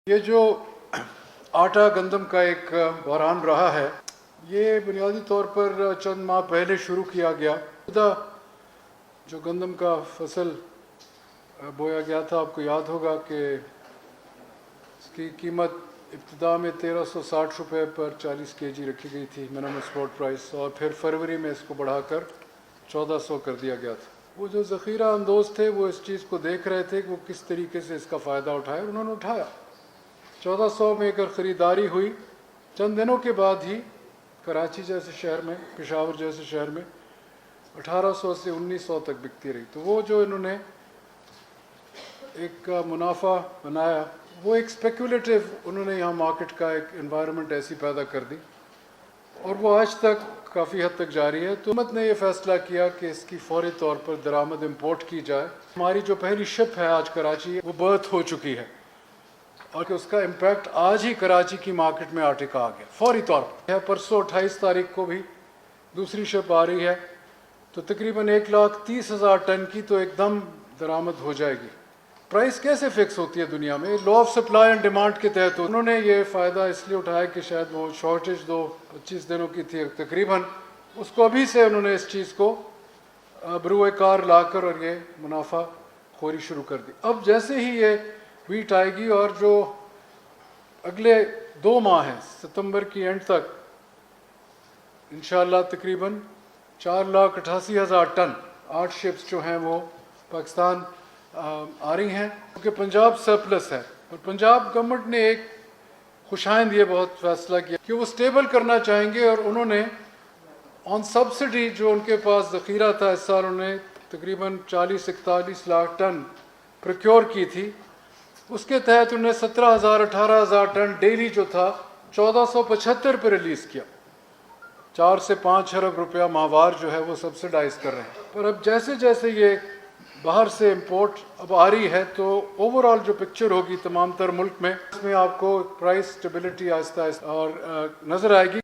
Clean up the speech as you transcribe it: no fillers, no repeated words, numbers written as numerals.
یہ جو آٹا گندم کا ایک بحران رہا ہے، یہ بنیادی طور پر چند ماہ پہلے شروع کیا گیا۔ جو گندم کا فصل بویا گیا تھا، آپ کو یاد ہوگا کہ اس کی قیمت ابتدا میں 1360 روپے پر 40 kg رکھی گئی تھی منیمم ایکسپورٹ پرائس، اور پھر فروری میں اس کو بڑھا کر 1400 کر دیا گیا تھا۔ وہ جو ذخیرہ اندوز تھے وہ اس چیز کو دیکھ رہے تھے کہ وہ کس طریقے سے اس کا فائدہ اٹھائے، انہوں نے اٹھایا۔ 1400 میں اگر خریداری ہوئی، چند دنوں کے بعد ہی کراچی جیسے شہر میں، پشاور جیسے شہر میں 1800 سے 1900 تک بکتی رہی۔ تو وہ جو انہوں نے ایک منافع بنایا، وہ ایک اسپیکولیٹو انہوں نے یہاں مارکیٹ کا ایک انوائرمنٹ ایسی پیدا کر دی، اور وہ آج تک کافی حد تک جاری ہے۔ تو حکومت نے یہ فیصلہ کیا کہ اس کی فوری طور پر درآمد امپورٹ کی جائے۔ ہماری جو پہلی شپ ہے آج کراچی، وہ برتھ ہو چکی ہے، اور کہ اس کا امپیکٹ آج ہی کراچی کی مارکیٹ میں آٹے کا آ گیا فوری طور پر۔ پرسوں 28 تاریخ کو بھی دوسری شپ آ رہی ہے، تو تقریباً 1,30,000 ٹن کی تو ایک دم درآمد ہو جائے گی۔ پرائس کیسے فکس ہوتی ہے دنیا میں؟ Law of supply and demand کے تحت انہوں نے یہ فائدہ اس لیے اٹھایا کہ شاید وہ شارٹیج 25 دنوں کی تھی تقریباً، اس کو ابھی سے انہوں نے اس چیز کو بروئے کار لا کر اور یہ منافع خوری شروع کر دی۔ اب جیسے ہی یہ ویٹ آئے گی، اور جو اگلے 2 ماہ ہیں ستمبر کی اینڈ تک انشاءاللہ تقریباً 4,88,000 ٹن 8 شپس جو ہیں وہ پاکستان آ رہی ہیں، کیونکہ پنجاب سرپلس ہے۔ اور پنجاب گورنمنٹ نے ایک خوشائند یہ بہت فیصلہ کیا کہ وہ سٹیبل کرنا چاہیں گے، اور انہوں نے آن سبسڈی جو ان کے پاس ذخیرہ تھا، اس سال انہوں نے تقریباً 40-41 لاکھ ٹن پروکیور کی تھی، اس کے تحت انہوں نے 17,000-18,000 ٹن ڈیلی جو تھا 1475 پہ ریلیز کیا۔ 4 سے 5 ارب روپیہ ماہوار جو ہے وہ سبسڈائز کر رہے ہیں۔ پر اب جیسے جیسے یہ باہر سے امپورٹ اب آ رہی ہے، تو اوور آل جو پکچر ہوگی تمام تر ملک میں، اس میں آپ کو پرائس سٹیبلٹی آہستہ آہستہ اور نظر آئے گی۔